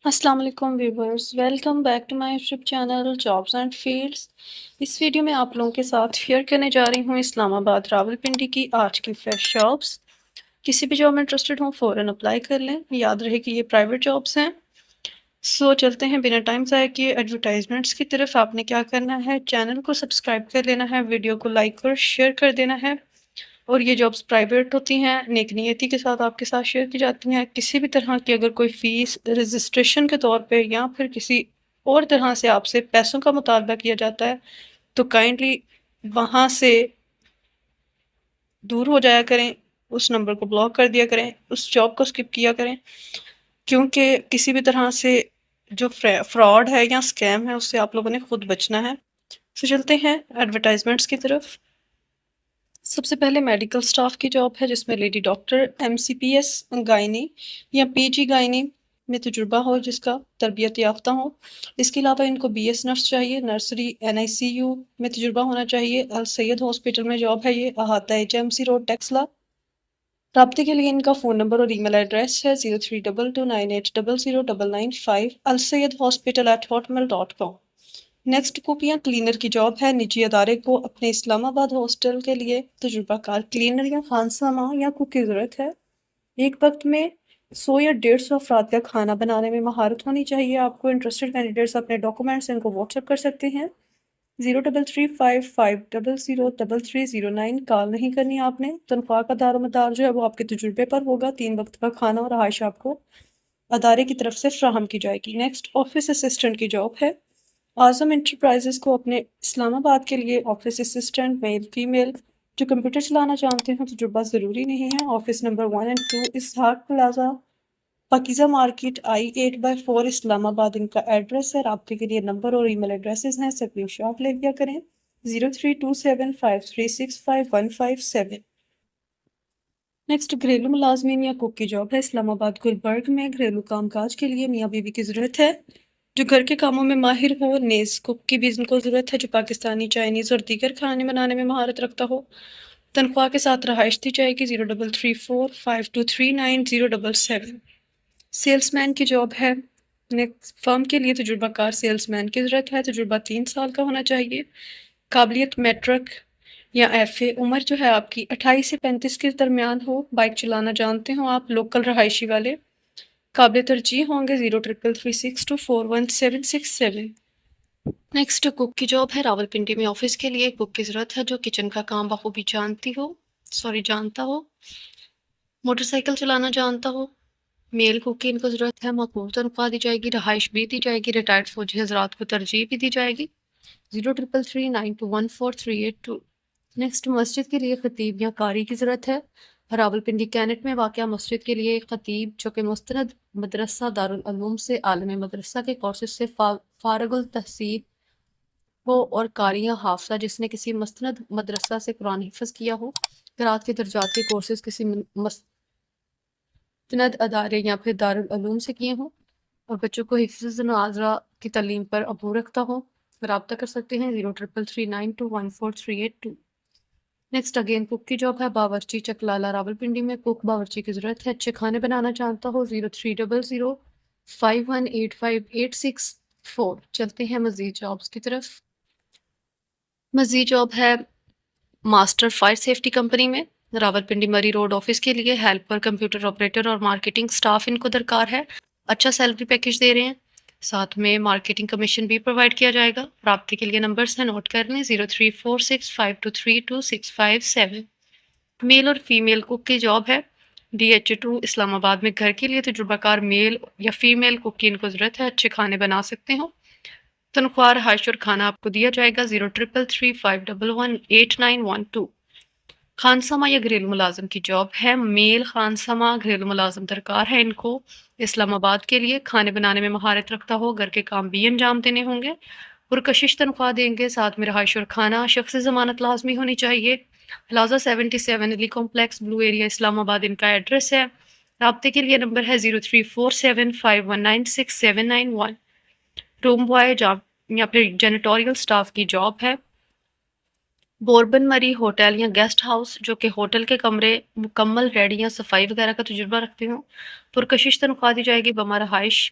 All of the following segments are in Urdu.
السلام علیکم viewers, welcome back to my YouTube channel jobs and fields. اس ویڈیو میں آپ لوگوں کے ساتھ شیئر کرنے جا رہی ہوں اسلام آباد راولپنڈی کی آج کی فریش جابس۔ کسی بھی جاب میں انٹرسٹڈ ہوں فوراً اپلائی کر لیں، یاد رہے کہ یہ پرائیویٹ جابس ہیں۔ چلتے ہیں بنا ٹائم ضائع کیے ایڈورٹائزمنٹس کی طرف۔ آپ نے کیا کرنا ہے، چینل کو سبسکرائب کر لینا ہے، ویڈیو کو لائک اور شیئر کر دینا ہے۔ اور یہ جابس پرائیویٹ ہوتی ہیں، نیک نیتی کے ساتھ آپ کے ساتھ شیئر کی جاتی ہیں۔ کسی بھی طرح کی اگر کوئی فیس رجسٹریشن کے طور پہ یا پھر کسی اور طرح سے آپ سے پیسوں کا مطالبہ کیا جاتا ہے تو کائنڈلی وہاں سے دور ہو جایا کریں، اس نمبر کو بلاک کر دیا کریں، اس جاب کو سکپ کیا کریں، کیونکہ کسی بھی طرح سے جو فراڈ ہے یا اسکیم ہے اس سے آپ لوگوں نے خود بچنا ہے۔ چلتے ہیں ایڈورٹائزمنٹس کی طرف۔ سب سے پہلے میڈیکل سٹاف کی جاب ہے جس میں لیڈی ڈاکٹر MCPS گائنی یا PG گائنی میں تجربہ ہو، جس کا تربیت یافتہ ہو۔ اس کے علاوہ ان کو BS نرس چاہیے، نرسری NICU میں تجربہ ہونا چاہیے۔ السید ہاسپٹل میں جاب ہے، یہ احاطہ HMC روڈ ٹیکسلا۔ رابطے کے لیے ان کا فون نمبر اور ای میل ایڈریس ہے 032298009995 alsayedhospital@hotmail.com۔ نیکسٹ کوک یا کلینر کی جاب ہے، نجی ادارے کو اپنے اسلام آباد ہاسٹل کے لیے تجربہ کار کلینر یا خانسامہ یا کوک کی ضرورت ہے۔ ایک وقت میں 100 یا 150 افراد کا کھانا بنانے میں مہارت ہونی چاہیے آپ کو۔ انٹرسٹڈ کینڈیڈیٹس اپنے ڈاکومنٹس ان کو واٹس ایپ کر سکتے ہیں۔ 0335503309 کال نہیں کرنی آپ نے۔ تنخواہ کا دار و مدار جو ہے وہ آپ کے تجربے پر ہوگا۔ 3 وقت کا کھانا اور رہائش آپ کو ادارے کی طرف سے فراہم کی جائے گی۔ نیکسٹ آفس اسسٹنٹ کی جاب ہے۔ اعظم انٹرپرائزز کو اپنے اسلام آباد کے لیے آفس اسسٹنٹ میل فیمیل جو کمپیوٹر چلانا جانتے ہیں تجربہ ضروری نہیں ہے۔ آفس نمبر 1 اور 2 اسحاق پلازا پاکیزہ مارکیٹ I8/4 اسلام آباد ان کا ایڈریس ہے۔ رابطے کے لیے نمبر اور ای میل ایڈریسز ہیں، سکرین شاٹ لے لیا کریں 032753651557۔ نیکسٹ گھریلو ملازمین یا کوک کی جاب ہے، اسلام آباد گلبرگ میں گھریلو کام کاج کے لیے میاں بیوی کی ضرورت ہے جو گھر کے کاموں میں ماہر ہو۔ نیز کوک کی بھی ان کو ضرورت ہے جو پاکستانی، چائنیز اور دیگر کھانے بنانے میں مہارت رکھتا ہو۔ تنخواہ کے ساتھ رہائش دی جائے گی 0334523907۔ سیلس مین کی جاب ہے، فرم کے لیے تجربہ کار سیلس مین کی ضرورت ہے، تجربہ 3 سال کا ہونا چاہیے۔ قابلیت میٹرک یا FA، عمر جو ہے آپ کی 28 سے 35 کے درمیان ہو، بائک چلانا جانتے ہوں آپ، لوکل رہائشی والے۔ قابل ترجیح ہوں گے 0333621767۔ نیکسٹ کوک کی جاب ہے، راولپنڈی میں آفس کے لیے کوک کی ضرورت ہے جو کچن کا کام بخوبی جانتا ہو، موٹر سائیکل چلانا جانتا ہو۔ میل کوک کی ان کو ضرورت ہے، معقول تنخواہ دی جائے گی، رہائش بھی دی جائے گی، ریٹائرڈ فوجی حضرات کو ترجیح بھی دی جائے گی 0333921438۔ نیکسٹ مسجد کے لیے خطیب یا قاری کی ضرورت ہے۔ راولپنڈی کینٹ میں واقع مسجد کے لیے ایک خطیب جو کہ مستند مدرسہ دارالعلوم سے عالم مدرسہ کے کورسز سے فارغ التحصیل ہو، اور قاری یا حافظہ جس نے کسی مستند مدرسہ سے قرآن حفظ کیا ہو، قرات کے درجات کے کورسز کسی مستند ادارے یا پھر دارالعلوم سے کیے ہوں، اور بچوں کو حفظ ناظرہ کی تعلیم پر عبور رکھتا ہو۔ رابطہ کر سکتے ہیں 0333921438۔ نیکسٹ اگین کوک کی جاب ہے، باورچی چکلالہ راولپنڈی میں کوک باورچی کی ضرورت ہے، اچھے کھانے بنانا چاہتا ہو 0300518586۔ چلتے ہیں مزید جابس کی طرف۔ مزید جاب ہے ماسٹر فائر سیفٹی کمپنی میں، راولپنڈی مری روڈ آفس کے لیے ہیلپر، کمپیوٹر آپریٹر اور مارکیٹنگ سٹاف ان کو درکار ہے۔ اچھا سیلری پیکج دے رہے ہیں، ساتھ میں مارکیٹنگ کمیشن بھی پرووائڈ کیا جائے گا۔ رابطے کے لیے نمبرز ہیں، نوٹ کر لیں 0346523267۔ میل اور فیمیل کوک کی جاب ہے، DH2 اسلام آباد میں گھر کے لیے تجربہ کار میل یا فیمیل کوک کی ان کو ضرورت ہے، اچھے کھانے بنا سکتے ہوں۔ تنخواہ، رہائش اور کھانا آپ کو دیا جائے گا 0333518912۔ خانسامہ یا گھریلو ملازم کی جاب ہے، میل خانسامہ گھریلو ملازم درکار ہے ان کو، اسلام آباد کے لیے، کھانے بنانے میں مہارت رکھتا ہو، گھر کے کام بھی انجام دینے ہوں گے، پرکشش تنخواہ دیں گے، ساتھ میں رہائش اور کھانا، شخص ضمانت لازمی ہونی چاہیے۔ پلازا 77 علی کمپلیکس بلو ایریا اسلام آباد ان کا ایڈریس ہے۔ رابطے کے لیے نمبر ہے 034751967191۔ روم بوائے یا پھر جینیٹوریل سٹاف کی جاب ہے، بوربن مری ہوٹل یا گیسٹ ہاؤس جو کہ ہوٹل کے کمرے مکمل ریڈی یا صفائی وغیرہ کا تجربہ رکھتے ہوں، پرکشش تنخواہ دی جائے گی، بما رہائش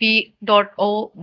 P.O.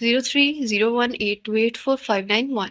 030182845991।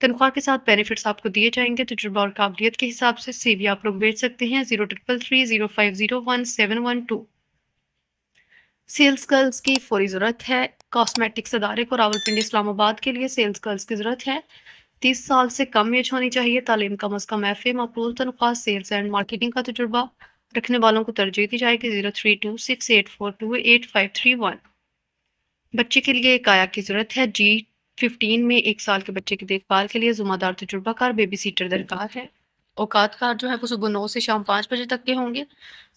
تنخواہ کے ساتھ بینیفٹس آپ کو دیے جائیں گے. تجربہ اور قابلیت کے حساب سے سی وی آپ لوگ بھیج سکتے ہیں 0333050171. سیلز گرلز کی فوری ضرورت ہے. کاسمیٹکس ادارے کو راولپنڈی اسلام آباد کے لیے سیلز گرلز کی ضرورت ہے. 30 سال سے کم ایج ہونی چاہیے. تعلیم کم از کم ایف اے. معقول تنخواہ. سیلز اینڈ مارکیٹنگ کا تجربہ رکھنے والوں کو ترجیح دی جائے گی. 0326842851. بچے کے لیے ایک آیا کی ضرورت ہے. G15 میں 1 سال کے بچے کی دیکھ بھال کے لیے ذمہ دار تجربہ کار بیبی سیٹر درکار ہے. اوقات کار جو ہے وہ صبح 9 سے شام 5 بجے تک کے ہوں گے.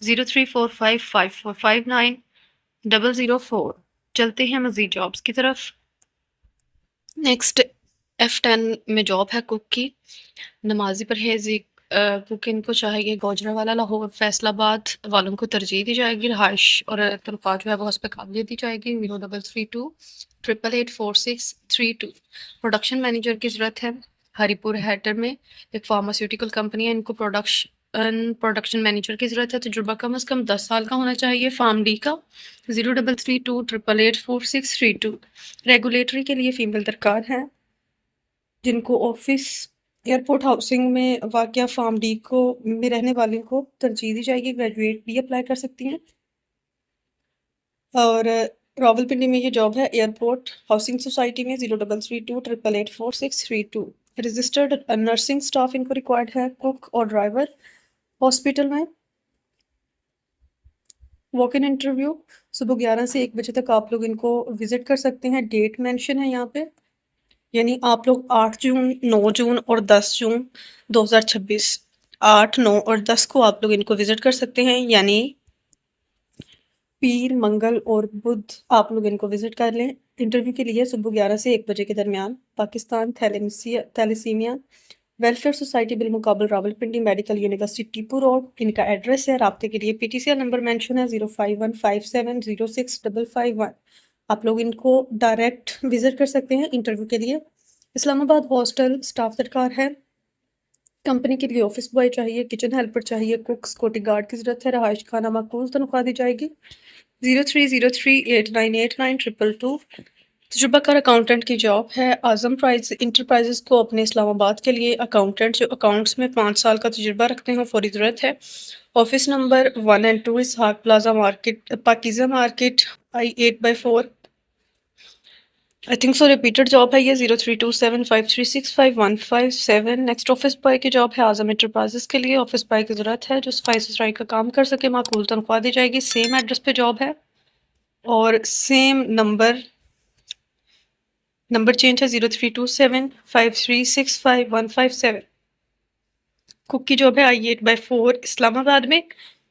0345545904. چلتے ہیں مزید جابس کی طرف. نیکسٹ F10 میں جاب ہے کوک کی. نمازی پرہیزی کوک ان کو چاہیے. گوجرانوالہ لاہور فیصل آباد والوں کو ترجیح دی جائے گی. رہائش اور تنخواہ جو ہے وہ اس پہ قابلیت دی جائے گی. 0332888632. پروڈکشن مینیجر کی ضرورت ہے. ہری پور ہیٹر میں ایک فارماسیوٹیکل کمپنی ہے. ان کو پروڈکشن مینیجر کی ضرورت ہے. تجربہ کم از کم 10 سال کا ہونا چاہیے. فارم ڈی کا. 0332888632. ریگولیٹری کے لیے فیمیل درکار ہے جن کو آفس ایئرپورٹ ہاؤسنگ میں واقع فارم ڈی کو میں رہنے والوں کو ترجیح دی جائے گی. گریجویٹ بھی اپلائی کر سکتی ہیں. اور راولپنڈی میں یہ جاب ہے ایئرپورٹ ہاؤسنگ سوسائٹی میں. 0332888632. رجسٹرڈ نرسنگ سٹاف ان کو ریکوائرڈ ہے. کوک اور ڈرائیور. ہاسپٹل میں واک ان انٹرویو صبح 11 سے 1 بجے تک آپ لوگ ان کو وزٹ کر سکتے ہیں. ڈیٹ مینشن ہے یہاں پہ، یعنی آپ لوگ 8 جون 9 جون اور 10 جون 2026 8 9 اور 10 کو آپ لوگ ان کو وزٹ کر سکتے ہیں. یعنی پیر منگل اور بدھ آپ لوگ ان کو وزٹ کر لیں انٹرویو کے لیے صبح 11 سے 1 بجے کے درمیان. پاکستان تھیلیسیمیا ویلفیئر سوسائٹی بالمقابل Rawalpindi medical university Tipu road in کا ایڈریس ہے. رابطے کے لیے PTCL نمبر مینشن ہے 0515706551. آپ لوگ ان کو ڈائریکٹ وزٹ کر سکتے ہیں انٹرویو کے لیے. اسلام آباد ہاسٹل سٹاف درکار ہے. کمپنی کے لیے آفس بوائے چاہیے. کچن ہیلپر چاہیے. کوک سیکورٹی گارڈ کی ضرورت ہے. رہائش خانہ معقول تنخواہ دی جائے گی. 0303898922. تجربہ کار اکاؤنٹنٹ کی جاب ہے. اعظم انٹرپرائزز کو اپنے اسلام آباد کے لیے اکاؤنٹنٹ جو اکاؤنٹس میں 5 سال کا تجربہ رکھتے ہیں فوری ضرورت ہے. Office number 1 and 2 Ishaq plaza market Pakeezah market I8/4. I think so repeated job ہے یہ. 032753655157. نیکسٹ آفس بوائے کی جاب ہے اعظم انٹرپرائزز کے لیے. آفس بوائے کی ضرورت ہے جو صفائی ستھرائی کا کام کر سکے. معقول تنخواہ دی جائے گی. سیم ایڈریس پہ جاب ہے اور سیم نمبر چینج ہے. 032753655157. کوک کی جاب ہے I8/4 اسلام آباد میں.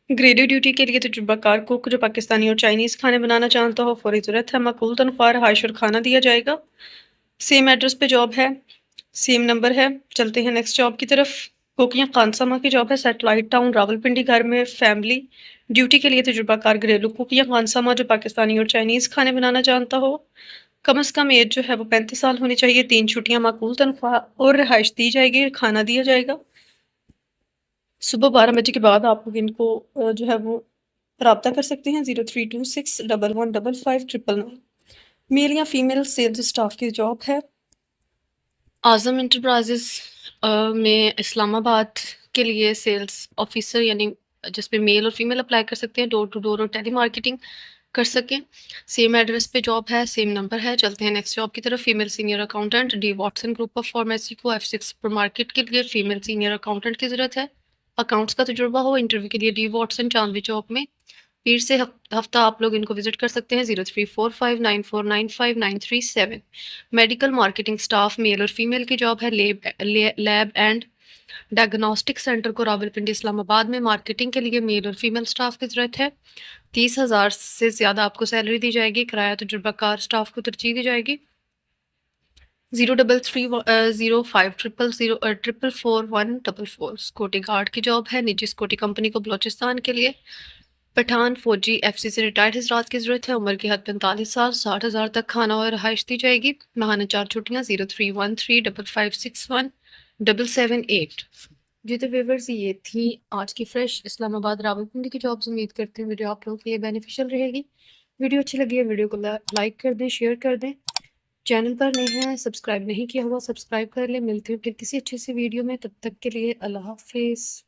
گریڈی ڈیوٹی کے لیے تجربہ کار کوک جو پاکستانی اور چائنیز کھانے بنانا چاہتا ہو فوری ضرورت ہے. معقول تنخواہ. رہائش اور کھانا دیا جائے گا. سیم ایڈریس پہ جاب ہے. سیم نمبر ہے. چلتے ہیں نیکسٹ جاب کی طرف. کوکیاں خانسامہ کی جاب ہے. سیٹلائٹ ٹاؤن راولپنڈی گھر میں فیملی ڈیوٹی کے لیے تجربہ کار گھریلو کوکیاں خانسامہ جو پاکستانی اور چائنیز کھانے بنانا جانتا ہو. کم از کم ایج جو ہے وہ 35 سال ہونی چاہیے. 3 چھٹیاں. معقول تنخواہ اور رہائش دی جائے گی. کھانا دیا جائے گا. صبح 12 بجے کے بعد آپ لوگ ان کو جو ہے وہ رابطہ کر سکتے ہیں. 0326115599. میل یا فیمیل سیلز اسٹاف کی جاب ہے. اعظم انٹرپرائزز میں اسلام آباد کے لیے سیلز آفیسر یعنی جس پہ میل اور فیمیل اپلائی کر سکتے ہیں. ڈور ٹو ڈور اور ٹیلی مارکیٹنگ کر سکیں. سیم ایڈریس پہ جاب ہے. سیم نمبر ہے. چلتے ہیں نیکسٹ جاب کی طرف. Female senior accountant D Watson group of pharmacy کو F6 سپر مارکیٹ کے لیے فیمیل سینئر اکاؤنٹنٹ کی ضرورت ہے. اکاؤنٹس کا تجربہ ہو. انٹرویو کے لیے ڈی واٹسن چاندوی چوک میں. پیر سے ہفتہ آپ لوگ ان کو وزٹ کر سکتے ہیں. 034594953937. میڈیکل مارکیٹنگ سٹاف میل اور فیمیل کی جاب ہے. لیب اینڈ ڈائگنوسٹک سینٹر کو راولپنڈی اسلام آباد میں. مارکیٹنگ کے لیے میل اور فیمیل سٹاف کی ضرورت ہے. 30,000 سے زیادہ آپ کو سیلری دی جائے گی. کرایہ تجربہ کار سٹاف کو ترجیح دی جائے گی. 033005444144. سیکورٹی گارڈ کی جاب ہے. نجی سیکورٹی کمپنی کو بلوچستان کے لیے. پٹھان فوجی FC سے ریٹائرڈ حضرات کی ضرورت ہے. عمر کی حد 45 سال. 60,000 تک کھانا اور رہائش دی جائے گی. ماہانہ 4 چھٹیاں. 0313556178. جی تو ویورز یہ تھی آج کی فریش اسلام آباد راولپنڈی کی جابز. امید کرتے ہیں ویڈیو آپ لوگوں کے لیے بینیفیشل رہے گی. ویڈیو اچھی لگی ہے ویڈیو کو لائک کر دیں، شیئر کر دیں. چینل پر نئے ہیں سبسکرائب نہیں کیا ہوا سبسکرائب کر لیں. ملتے ہیں پھر کسی اچھی سی ویڈیو میں، تب تک کے لیے اللہ حافظ.